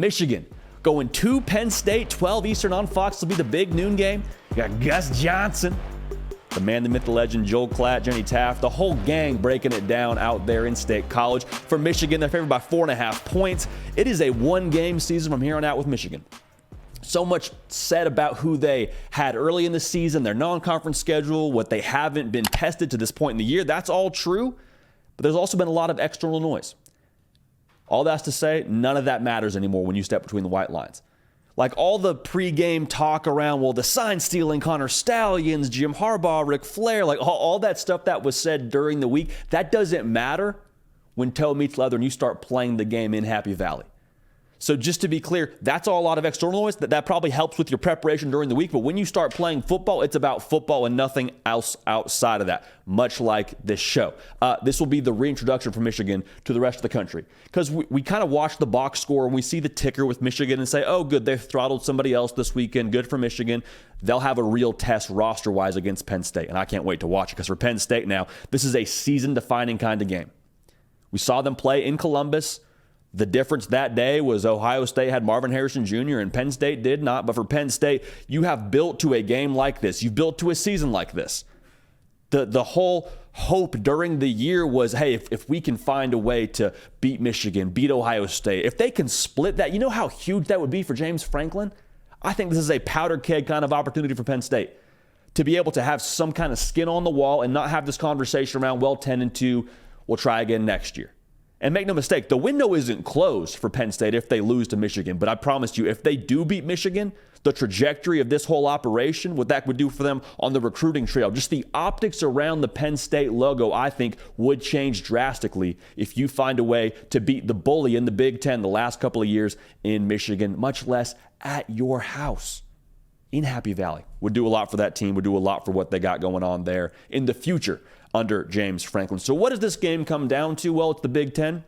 Michigan going to Penn State, 12 Eastern on Fox. This will be the big noon game. You got Gus Johnson, the man, the myth, the legend, Joel Klatt, Jenny Taft, the whole gang breaking it down out there in State College. For Michigan, they're favored by 4.5 points. It is a one-game season from here on out with Michigan. So much said about who they had early in the season, their non-conference schedule, what they haven't been tested to this point in the year. That's all true, but there's also been a lot of external noise. All that's to say, none of that matters anymore when you step between the white lines. Like all the pregame talk around, well, the sign-stealing Connor Stallions, Jim Harbaugh, Ric Flair, like all that stuff that was said during the week, that doesn't matter when toe meets leather and you start playing the game in Happy Valley. So just to be clear, that's all a lot of external noise. That probably helps with your preparation during the week. But when you start playing football, it's about football and nothing else outside of that, much like this show. This will be the reintroduction for Michigan to the rest of the country. Because we kind of watch the box score and we see the ticker with Michigan and say, oh, good, they've throttled somebody else this weekend. Good for Michigan. They'll have a real test roster-wise against Penn State. And I can't wait to watch it because for Penn State now, this is a season-defining kind of game. We saw them play in Columbus. The difference that day was Ohio State had Marvin Harrison Jr. and Penn State did not. But for Penn State, you have built to a game like this. You've built to a season like this. The whole hope during the year was, hey, if we can find a way to beat Michigan, beat Ohio State, if they can split that, you know how huge that would be for James Franklin? I think this is a powder keg kind of opportunity for Penn State to be able to have some kind of skin on the wall and not have this conversation around, well, 10-2, we'll try again next year. And make no mistake, the window isn't closed for Penn State if they lose to Michigan. But I promise you, if they do beat Michigan, the trajectory of this whole operation, what that would do for them on the recruiting trail, just the optics around the Penn State logo, I think would change drastically if you find a way to beat the bully in the Big Ten the last couple of years in Michigan, much less at your house in Happy Valley. Would do a lot for that team, would do a lot for what they got going on there in the future under James Franklin. So what does this game come down to? Well, it's the Big Ten.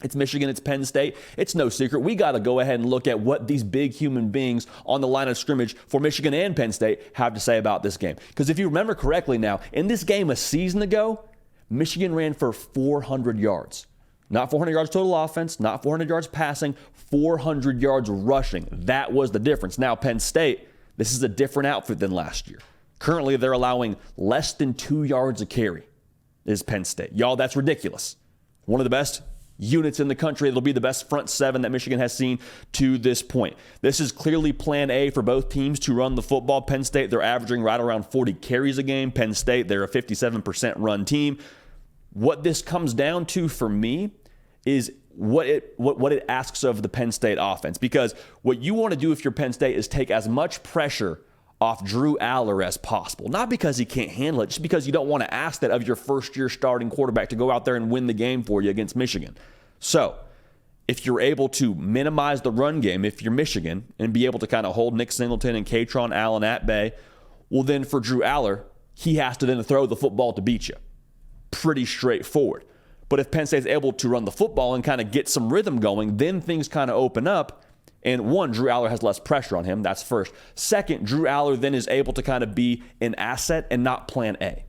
It's Michigan, it's Penn State. It's no secret. We got to go ahead and look at what these big human beings on the line of scrimmage for Michigan and Penn State have to say about this game. Because if you remember correctly now, in this game a season ago, Michigan ran for 400 yards. Not 400 yards total offense, not 400 yards passing, 400 yards rushing. That was the difference. Now, Penn State, this is a different outfit than last year. Currently, they're allowing less than 2 yards a carry is Penn State. Y'all, that's ridiculous. One of the best units in the country. It'll be the best front seven that Michigan has seen to this point. This is clearly plan A for both teams to run the football. Penn State, they're averaging right around 40 carries a game. Penn State, they're a 57% run team. What this comes down to for me is what it asks of the Penn State offense. Because what you want to do if you're Penn State is take as much pressure off Drew Aller as possible. Not because he can't handle it, just because you don't want to ask that of your first-year starting quarterback to go out there and win the game for you against Michigan. So, if you're able to minimize the run game, if you're Michigan, and be able to kind of hold Nick Singleton and Katron Allen at bay, well then for Drew Aller, he has to then throw the football to beat you. Pretty straightforward. But if Penn State's able to run the football and kind of get some rhythm going, then things kind of open up. And one, Drew Aller has less pressure on him. That's first. Second, Drew Aller then is able to kind of be an asset and not plan A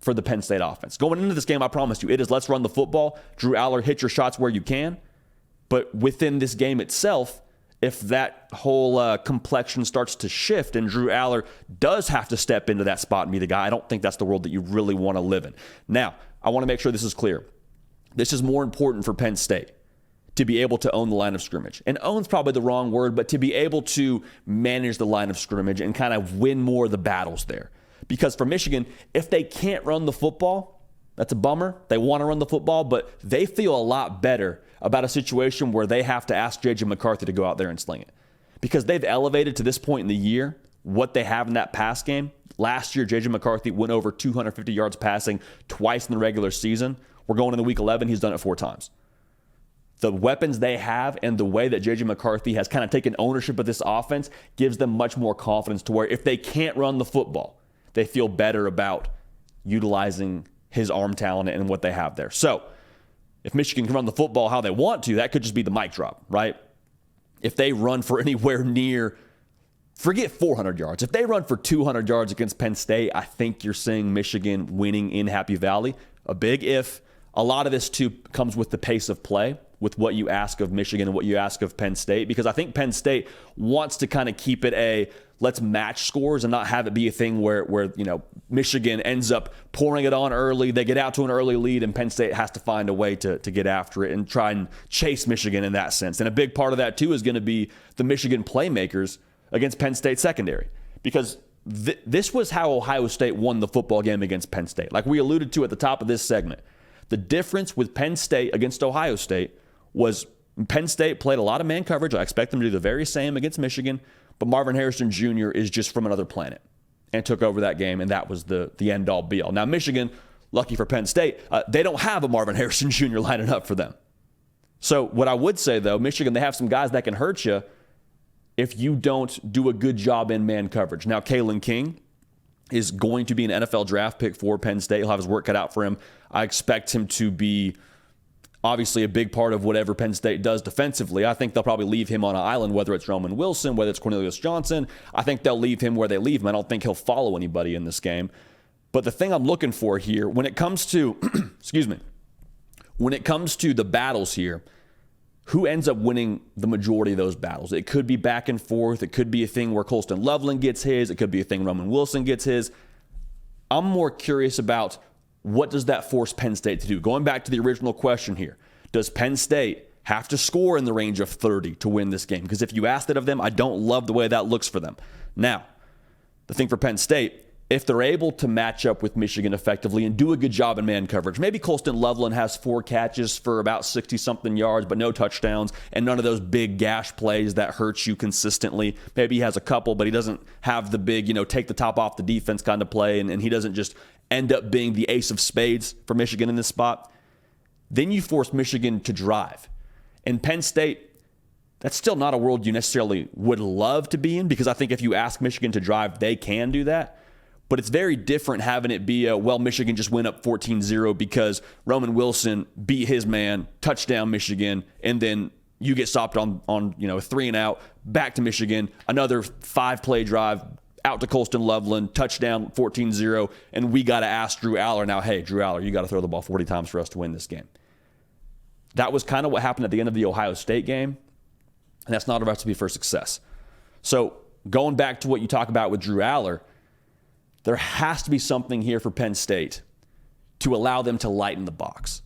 for the Penn State offense. Going into this game, I promise you, it is let's run the football. Drew Aller, hit your shots where you can. But within this game itself, if that whole complexion starts to shift and Drew Aller does have to step into that spot and be the guy, I don't think that's the world that you really want to live in. Now, I want to make sure this is clear. This is more important for Penn State to be able to own the line of scrimmage. And own's probably the wrong word, but to be able to manage the line of scrimmage and kind of win more of the battles there. Because for Michigan, if they can't run the football, that's a bummer. They want to run the football, but they feel a lot better about a situation where they have to ask J.J. McCarthy to go out there and sling it. Because they've elevated to this point in the year what they have in that pass game. Last year, J.J. McCarthy went over 250 yards passing twice in the regular season. We're going into week 11. He's done it 4 times. The weapons they have and the way that J.J. McCarthy has kind of taken ownership of this offense gives them much more confidence to where if they can't run the football, they feel better about utilizing his arm talent and what they have there. So if Michigan can run the football how they want to, that could just be the mic drop, right? If they run for anywhere near, forget 400 yards. If they run for 200 yards against Penn State, I think you're seeing Michigan winning in Happy Valley. A big if. A lot of this, too, comes with the pace of play. with what you ask of Michigan and what you ask of Penn State, because I think Penn State wants to kind of keep it a let's match scores and not have it be a thing where Michigan ends up pouring it on early, they get out to an early lead, and Penn State has to find a way to get after it and try and chase Michigan in that sense. And a big part of that, too, is going to be the Michigan playmakers against Penn State secondary, because this was how Ohio State won the football game against Penn State. Like we alluded to at the top of this segment, the difference with Penn State against Ohio State was Penn State played a lot of man coverage. I expect them to do the very same against Michigan, but Marvin Harrison Jr. is just from another planet and took over that game, and that was the end-all, be-all. Now, Michigan, lucky for Penn State, they don't have a Marvin Harrison Jr. lining up for them. So what I would say, though, Michigan, they have some guys that can hurt you if you don't do a good job in man coverage. Now, Kalen King is going to be an NFL draft pick for Penn State. He'll have his work cut out for him. I expect him to be obviously a big part of whatever Penn State does defensively. I think they'll probably leave him on an island, whether it's Roman Wilson, whether it's Cornelius Johnson. I think they'll leave him where they leave him. I don't think he'll follow anybody in this game. But the thing I'm looking for here, when it comes to, when it comes to the battles here, who ends up winning the majority of those battles? It could be back and forth. It could be a thing where Colston Loveland gets his. It could be a thing Roman Wilson gets his. I'm more curious about what does that force Penn State to do? Going back to the original question here, does Penn State have to score in the range of 30 to win this game? Because if you ask that of them, I don't love the way that looks for them. Now, the thing for Penn State, if they're able to match up with Michigan effectively and do a good job in man coverage, maybe Colston Loveland has 4 catches for about 60-something yards, but no touchdowns, and none of those big gash plays that hurt you consistently. Maybe he has a couple, but he doesn't have the big, take the top off the defense kind of play, and he doesn't just end up being the ace of spades for Michigan in this spot. Then you force Michigan to drive. And Penn State, that's still not a world you necessarily would love to be in, because I think if you ask Michigan to drive, they can do that. But it's very different having it be Michigan just went up 14-0 because Roman Wilson beat his man, touchdown Michigan, and then you get stopped on a 3 and out, back to Michigan, another 5-play drive, out to Colston Loveland, touchdown 14-0, and we got to ask Drew Aller now, hey, Drew Aller, you got to throw the ball 40 times for us to win this game. That was kind of what happened at the end of the Ohio State game, and that's not a recipe for success. So going back to what you talk about with Drew Aller, there has to be something here for Penn State to allow them to lighten the box.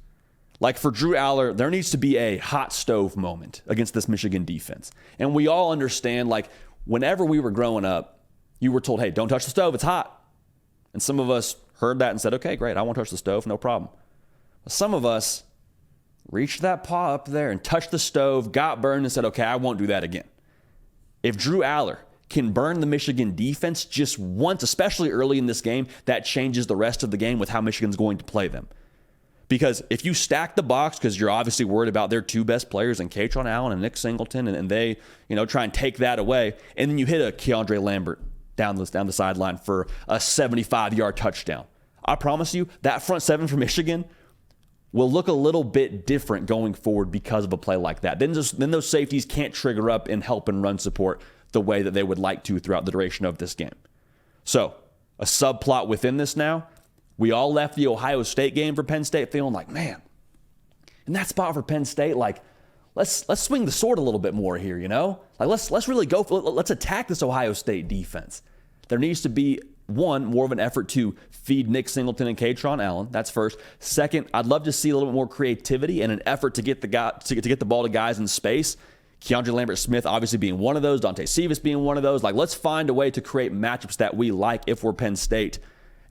Like for Drew Aller, there needs to be a hot stove moment against this Michigan defense. And we all understand, like, whenever we were growing up, you were told, hey, don't touch the stove, it's hot. And some of us heard that and said, okay, great, I won't touch the stove, no problem. Some of us reached that paw up there and touched the stove, got burned, and said, okay, I won't do that again. If Drew Aller can burn the Michigan defense just once, especially early in this game, that changes the rest of the game with how Michigan's going to play them. Because if you stack the box, because you're obviously worried about their 2 best players in Katron Allen and Nick Singleton, and they try and take that away, and then you hit a Keandre Lambert down the sideline for a 75-yard touchdown. I promise you, that front 7 for Michigan will look a little bit different going forward because of a play like that. Then those safeties can't trigger up and help and run support the way that they would like to throughout the duration of this game. So, a subplot within this now, we all left the Ohio State game for Penn State feeling like, man, in that spot for Penn State, like, let's swing the sword a little bit more here, Like, let's really go for it. Let's attack this Ohio State defense. There needs to be, one, more of an effort to feed Nick Singleton and Katron Allen. That's first. Second, I'd love to see a little bit more creativity and an effort to get the ball to guys in space. Keandre Lambert-Smith obviously being one of those, Dante Cephas being one of those. Like, let's find a way to create matchups that we like if we're Penn State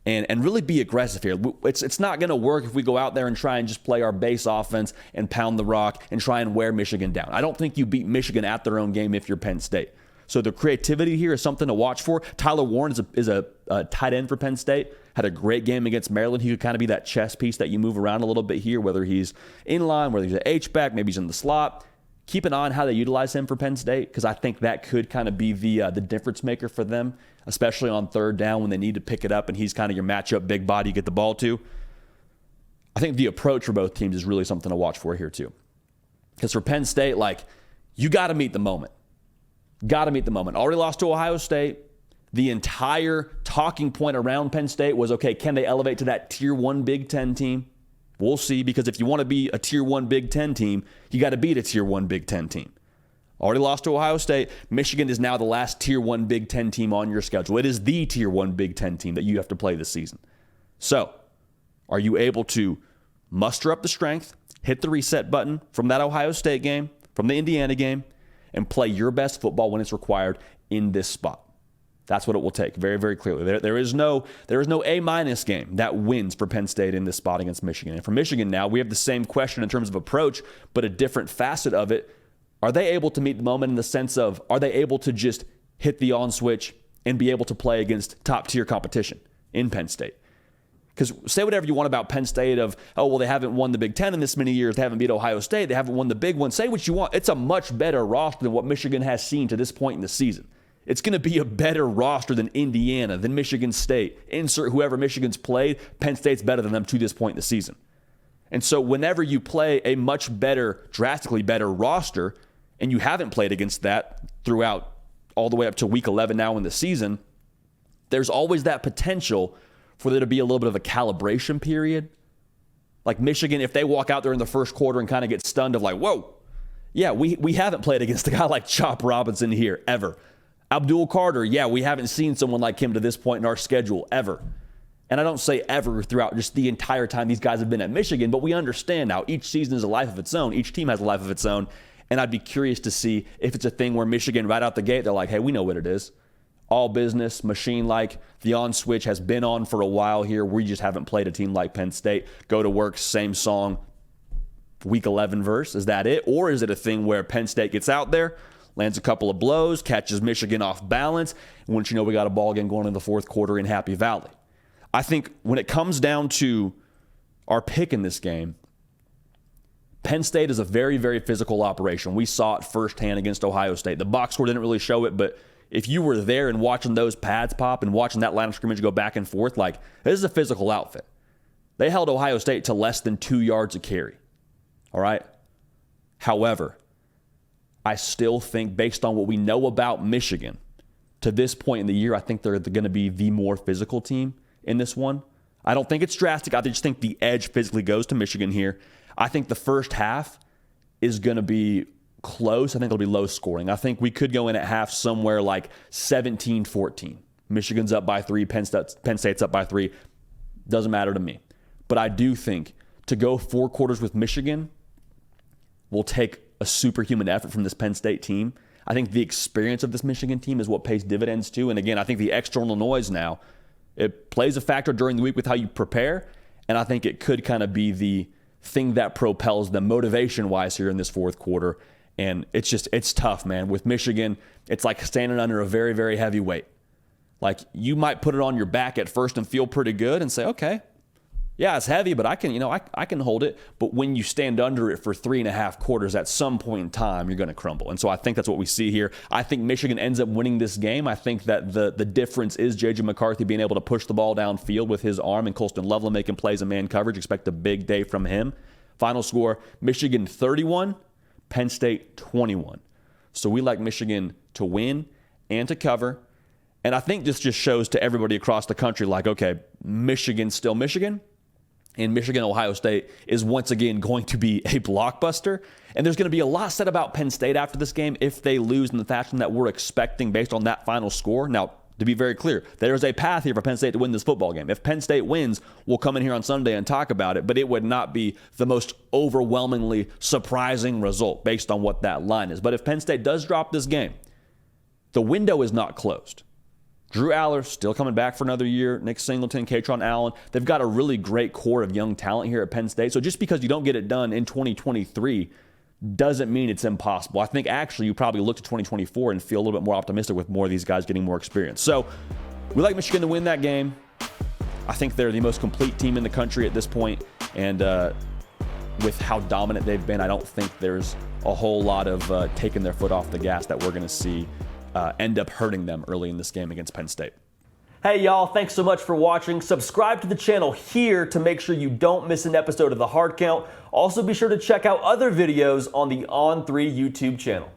and really be aggressive here. It's not going to work if we go out there and try and just play our base offense and pound the rock and try and wear Michigan down. I don't think you beat Michigan at their own game if you're Penn State. So the creativity here is something to watch for. Tyler Warren is a tight end for Penn State. Had a great game against Maryland. He could kind of be that chess piece that you move around a little bit here, whether he's in line, whether he's an H-back, maybe he's in the slot. Keep an eye on how they utilize him for Penn State, because I think that could kind of be the difference maker for them, especially on third down when they need to pick it up and he's kind of your matchup big body you get the ball to. I think the approach for both teams is really something to watch for here too. Because for Penn State, like, you got to meet the moment. Got to meet the moment. Already lost to Ohio State. The entire talking point around Penn State was, okay, can they elevate to that Tier 1 Big Ten team? We'll see, because if you want to be a Tier 1 Big Ten team, you got to beat a Tier 1 Big Ten team. Already lost to Ohio State. Michigan is now the last Tier 1 Big Ten team on your schedule. It is the Tier 1 Big Ten team that you have to play this season. So, are you able to muster up the strength, hit the reset button from that Ohio State game, from the Indiana game, and play your best football when it's required in this spot? That's what it will take, very, very clearly. There is no A- game that wins for Penn State in this spot against Michigan. And for Michigan now, we have the same question in terms of approach, but a different facet of it. Are they able to meet the moment in the sense of, are they able to just hit the on switch and be able to play against top-tier competition in Penn State? Because say whatever you want about Penn State of, oh, well, they haven't won the Big Ten in this many years. They haven't beat Ohio State. They haven't won the big one. Say what you want. It's a much better roster than what Michigan has seen to this point in the season. It's going to be a better roster than Indiana, than Michigan State. Insert whoever Michigan's played, Penn State's better than them to this point in the season. And so whenever you play a much better, drastically better roster, and you haven't played against that throughout all the way up to week 11 now in the season, there's always that potential for there to be a little bit of a calibration period. Like Michigan, if they walk out there in the first quarter and kind of get stunned of like, whoa, yeah, we haven't played against a guy like Chop Robinson here ever. Abdul Carter, yeah, we haven't seen someone like him to this point in our schedule ever. And I don't say ever throughout just the entire time these guys have been at Michigan, but we understand now each season is a life of its own. Each team has a life of its own. And I'd be curious to see if it's a thing where Michigan right out the gate, they're like, hey, we know what it is. All business, machine-like. The on switch has been on for a while here. We just haven't played a team like Penn State. Go to work, same song, week 11 verse. Is that it? Or is it a thing where Penn State gets out there, lands a couple of blows, catches Michigan off balance, and once you know we got a ball game going in the fourth quarter in Happy Valley? I think when it comes down to our pick in this game, Penn State is a very, very physical operation. We saw it firsthand against Ohio State. The box score didn't really show it, but if you were there and watching those pads pop and watching that line of scrimmage go back and forth, like, this is a physical outfit. They held Ohio State to less than 2 yards a carry. All right? However, I still think, based on what we know about Michigan, to this point in the year, I think they're going to be the more physical team in this one. I don't think it's drastic. I just think the edge physically goes to Michigan here. I think the first half is going to be close. I think it'll be low scoring. I think we could go in at half somewhere like 17-14. Michigan's up by 3, Penn State's up by 3. Doesn't matter to me. But I do think to go 4 quarters with Michigan will take a superhuman effort from this Penn State team. I think the experience of this Michigan team is what pays dividends too. And again, I think the external noise now, it plays a factor during the week with how you prepare. And I think it could kind of be the thing that propels them motivation-wise here in this fourth quarter. And it's tough, man. With Michigan, it's like standing under a very, very heavy weight. Like, you might put it on your back at first and feel pretty good and say, okay, yeah, it's heavy, but I can hold it. But when you stand under it for 3.5 quarters, at some point in time, you're going to crumble. And so I think that's what we see here. I think Michigan ends up winning this game. I think that the difference is J.J. McCarthy being able to push the ball downfield with his arm and Colston Loveland making plays in man coverage. Expect a big day from him. Final score, Michigan 31, Penn State 21. So we like Michigan to win and to cover. And I think this just shows to everybody across the country, like, okay, Michigan's still Michigan. And Michigan-Ohio State is once again going to be a blockbuster. And there's going to be a lot said about Penn State after this game if they lose in the fashion that we're expecting based on that final score. Now, to be very clear, there's a path here for Penn State to win this football game. If Penn State wins, we'll come in here on Sunday and talk about it, but it would not be the most overwhelmingly surprising result based on what that line is. But if Penn State does drop this game, the window is not closed. Drew Aller still coming back for another year. Nick Singleton, Katron Allen. They've got a really great core of young talent here at Penn State. So just because you don't get it done in 2023 doesn't mean it's impossible. I think actually you probably look to 2024 and feel a little bit more optimistic with more of these guys getting more experience. So we like Michigan to win that game. I think they're the most complete team in the country at this point. And with how dominant they've been, I don't think there's a whole lot of taking their foot off the gas that we're going to see end up hurting them early in this game against Penn State. Hey y'all, thanks so much for watching. Subscribe to the channel here to make sure you don't miss an episode of The Hard Count. Also be sure to check out other videos on the On3 YouTube channel.